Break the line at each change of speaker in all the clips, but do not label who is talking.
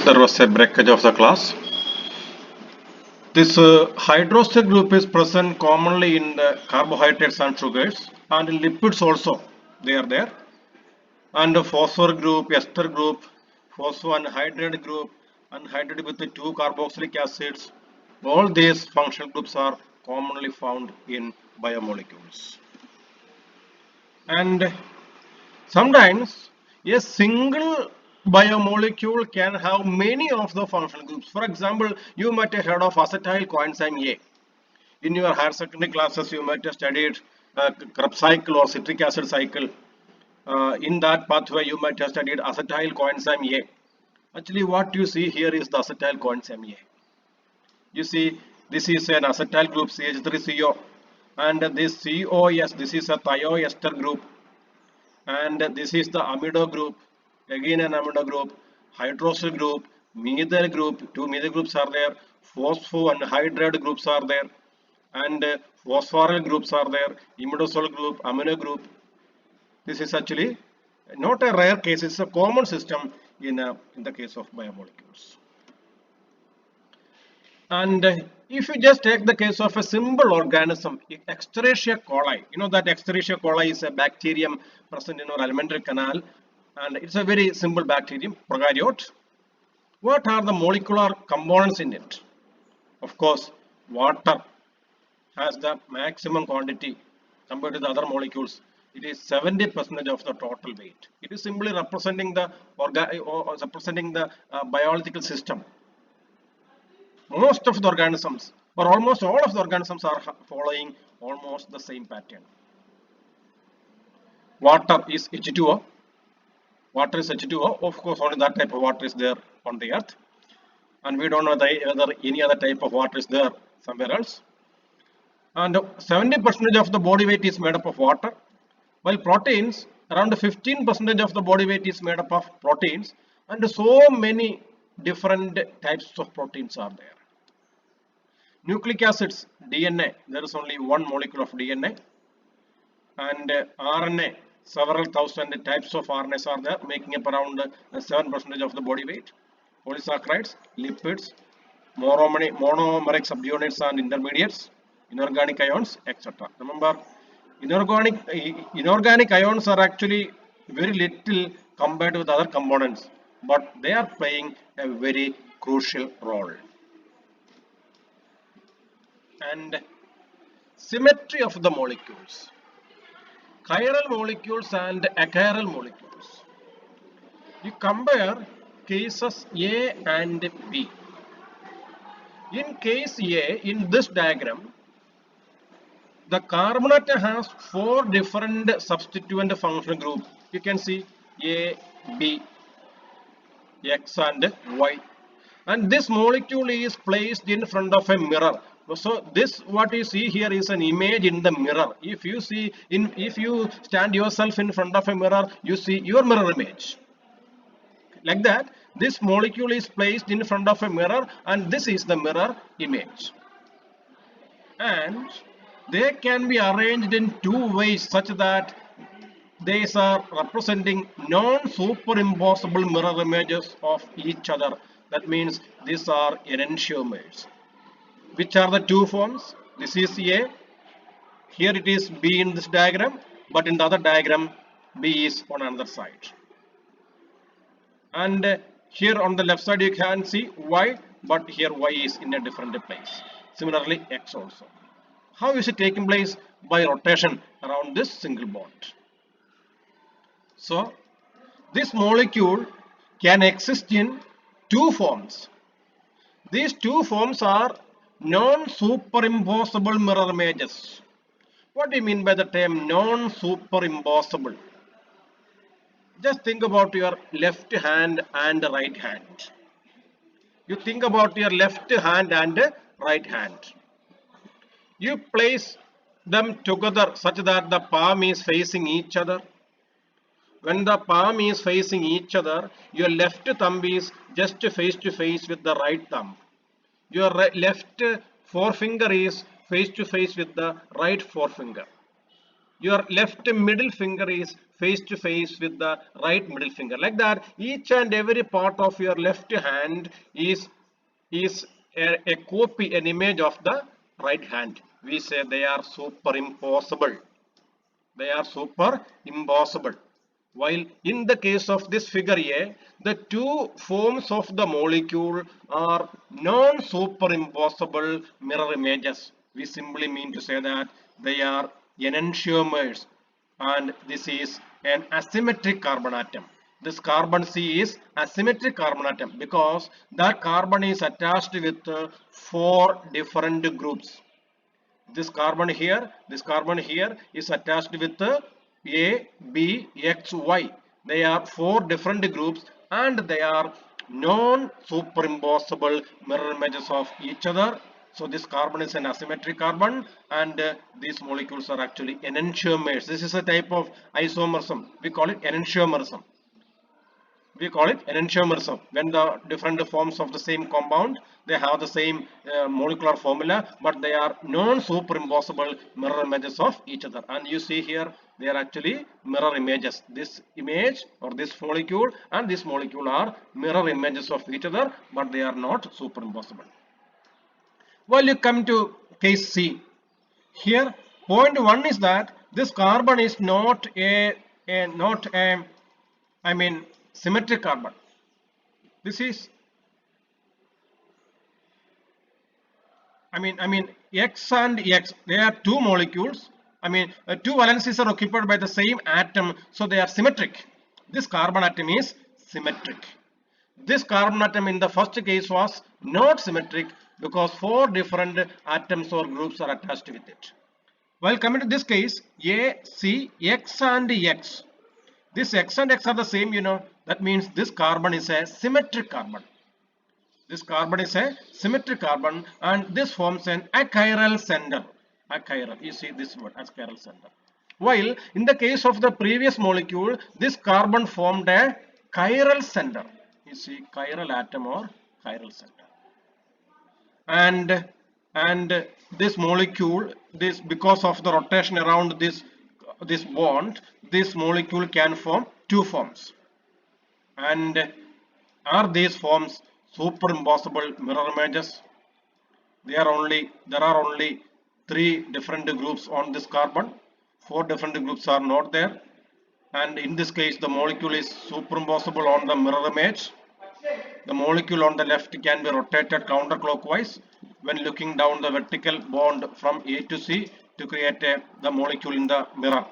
There was a breakage of the class. This hydroxyl group is present commonly in the carbohydrates and sugars, and lipids also they are there. And the phosphor group, ester group, phospho anhydrate group, anhydrate with the two carboxylic acids. All these functional groups are commonly found in biomolecules. And sometimes a single biomolecule can have many of the functional groups. For example, you might have heard of acetyl coenzyme A. In your higher secondary classes, you might have studied Krebs cycle or citric acid cycle. In that pathway, you might have studied acetyl coenzyme A. Actually, what you see here is the acetyl coenzyme A. You see, this is an acetyl group CH3CO, and this COS, this is a thioester group, and this is the amido group, again an amido group, hydroxyl group, methyl group, two methyl groups are there, phospho and hydrate groups are there, and phosphoryl groups are there, imidazole group, amino group. This is actually not a rare case, it's a common system in the case of biomolecules. And if you just take the case of a simple organism, Escherichia coli, you know that Escherichia coli is a bacterium present in our alimentary canal, and it's a very simple bacterium, prokaryote. What are the molecular components in it? Of course, water has the maximum quantity compared to the other molecules. It is 70% of the total weight. It is simply representing the biological system. Most of the organisms, or almost all of the organisms, are following almost the same pattern. Water is H2O. Water is H2O. Of course, only that type of water is there on the earth, and we don't know whether any other type of water is there somewhere else. And 70% of the body weight is made up of water, while proteins, around 15% of the body weight is made up of proteins, and so many different types of proteins are there. Nucleic acids, DNA, there is only one molecule of DNA, and RNA, several thousand types of RNAs are there, making up around 7% of the body weight. Polysaccharides, lipids, monomeric subunits and intermediates, inorganic ions, etc. Remember, inorganic ions are actually very little compared with other components, but they are playing a very crucial role. And symmetry of the molecules, chiral molecules and achiral molecules. You compare cases A and B. In case A, in this diagram, the carbonate has 4 different substituent functional groups. You can see A, B, X and Y. And this molecule is placed in front of a mirror. So this, what you see here, is an image in the mirror. If you stand yourself in front of a mirror, you see your mirror image. Like that, this molecule is placed in front of a mirror, and this is the mirror image. And they can be arranged in 2 ways, such that these are representing non-superimposable mirror images of each other. That means these are enantiomers. Which are the 2 forms? This is A. Here it is B in this diagram, but in the other diagram, B is on another side. And here on the left side you can see Y, but here Y is in a different place. Similarly, X also. How is it taking place? By rotation around this single bond. So, this molecule can exist in 2 forms. These 2 forms are non-superimposable mirror images. What do you mean by the term non-superimposable? Just think about your left hand and right hand. You think about your left hand and right hand. You place them together such that the palm is facing each other. When the palm is facing each other, your left thumb is just face to face with the right thumb. Your left forefinger is face to face with the right forefinger. Your left middle finger is face to face with the right middle finger. Like that, each and every part of your left hand is a copy, an image of the right hand. We say they are superimposable. They are superimposable. While in the case of this figure A, the two forms of the molecule are non-superimposable mirror images. We simply mean to say that they are enantiomers, and this is an asymmetric carbon atom. This carbon C is asymmetric carbon atom because that carbon is attached with four different groups. This carbon here is attached with A, B, X, Y. They are four different groups and they are non-superimposable mirror images of each other. So this carbon is an asymmetric carbon, and these molecules are actually enantiomers. This is a type of isomerism. We call it enantiomerism. When the different forms of the same compound, they have the same molecular formula, but they are non-superimposable mirror images of each other. And you see here, they are actually mirror images. This image or this molecule and this molecule are mirror images of each other, but they are not superimposable. Well, you come to case C. Here point 1 is that this carbon is not a symmetric carbon. This is X and X, they are two molecules. Two valencies are occupied by the same atom, so they are symmetric. This carbon atom is symmetric. This carbon atom in the first case was not symmetric because four different atoms or groups are attached with it. While coming to this case, A, C, X and X. This X and X are the same, that means this carbon is a symmetric carbon. This carbon is a symmetric carbon, and this forms an achiral center. Achiral, you see this word, achiral center. While in the case of the previous molecule, this carbon formed a chiral center. You see, chiral atom or chiral center. And this molecule, this because of the rotation around this bond, this molecule can form two forms. And are these forms superimposable mirror images? There are only three different groups on this carbon. Four different groups are not there. And in this case, the molecule is superimposable on the mirror image. The molecule on the left can be rotated counterclockwise when looking down the vertical bond from A to C to create the molecule in the mirror.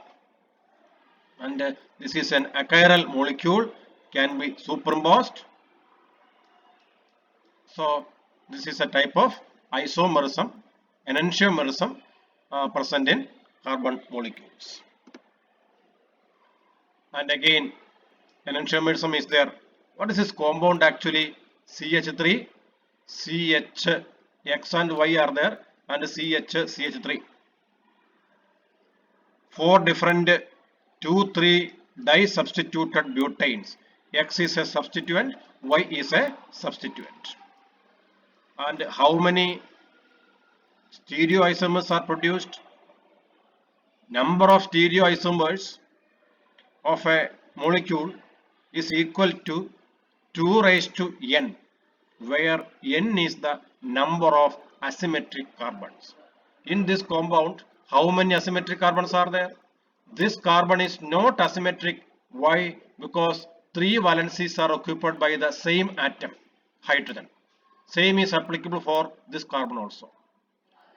And this is an achiral molecule, can be superimposed. So this is a type of isomerism, enantiomerism present in carbon molecules. And again, enantiomerism is there. What is this compound actually? CH3, CH, X and Y are there, and CH, CH3. Four different 2,3 disubstituted butanes. X is a substituent, Y is a substituent. And how many stereoisomers are produced? Number of stereoisomers of a molecule is equal to 2 raised to n, where n is the number of asymmetric carbons. In this compound, how many asymmetric carbons are there? This carbon is not asymmetric. Why? Because 3 valencies are occupied by the same atom, hydrogen. Same is applicable for this carbon also.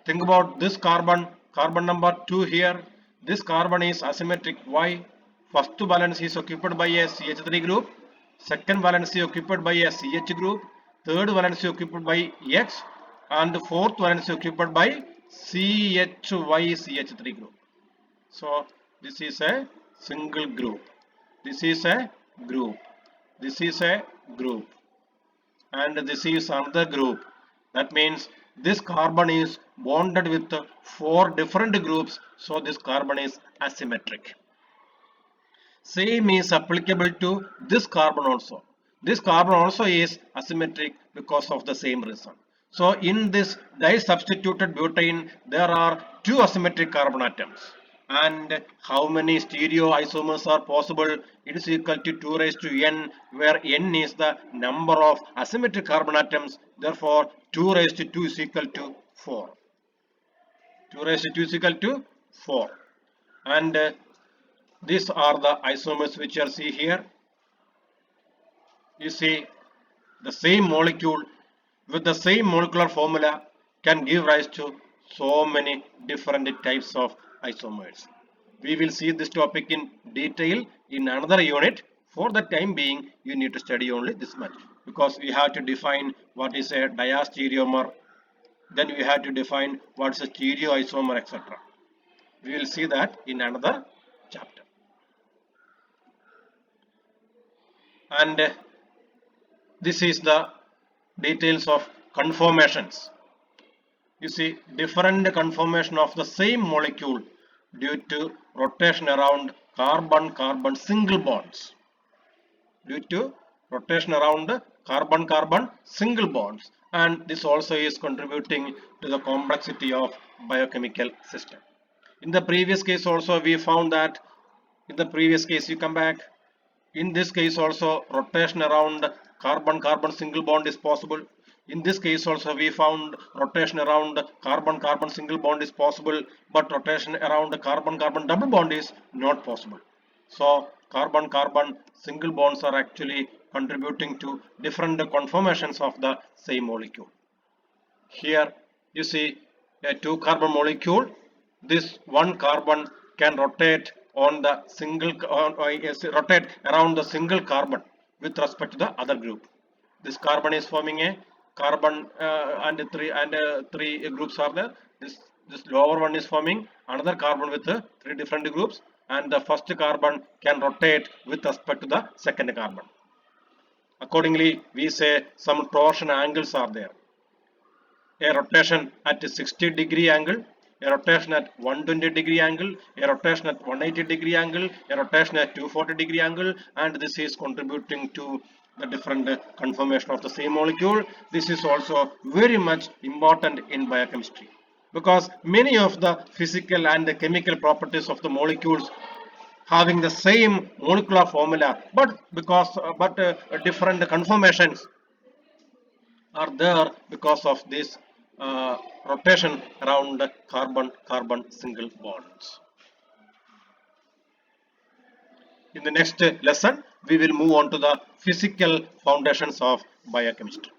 Think about this carbon, carbon number 2 here. This carbon is asymmetric. Why? First valence is occupied by a CH3 group. Second valence is occupied by a CH group. Third valence is occupied by X. And fourth valence is occupied by CHY CH3 group. So this is a single group. This is a group. This is a group. And this is another group. That means this carbon is bonded with 4 different groups. So this carbon is asymmetric. Same is applicable to this carbon also. This carbon also is asymmetric because of the same reason. So in this disubstituted butane, there are 2 asymmetric carbon atoms. And how many stereoisomers are possible? It is equal to 2 raised to n, where n is the number of asymmetric carbon atoms. Therefore, 2 raised to 2 is equal to 4. 2 raised to 2 is equal to 4. And these are the isomers which you see here. You see, the same molecule with the same molecular formula can give rise to so many different types of isomers. We will see this topic in detail in another unit. For the time being, you need to study only this much, because we have to define what is a diastereomer, then we have to define what is a stereoisomer, etc. We will see that in another chapter. And this is the details of conformations. You see, different conformation of the same molecule due to rotation around carbon-carbon single bonds. Due to rotation around carbon-carbon single bonds, and this also is contributing to the complexity of biochemical system. In the previous case also we found that, in the previous case you come back, in this case also rotation around carbon-carbon single bond is possible. In this case also we found rotation around carbon-carbon single bond is possible, but rotation around carbon-carbon double bond is not possible. So carbon-carbon single bonds are actually contributing to different conformations of the same molecule. Here you see a 2 carbon molecule. This one carbon can rotate on the single rotate around the single carbon with respect to the other group. This carbon is forming a carbon and three groups are there. This lower one is forming another carbon with 3 different groups, and the first carbon can rotate with respect to the second carbon. Accordingly, we say some torsion angles are there. A rotation at a 60-degree angle, a rotation at 120-degree angle, a rotation at 180-degree angle, a rotation at 240-degree angle, and this is contributing to the different conformation of the same molecule. This is also very much important in biochemistry, because many of the physical and the chemical properties of the molecules having the same molecular formula, but different conformations are there because of this rotation around carbon-carbon single bonds. In the next lesson, we will move on to the physical foundations of biochemistry.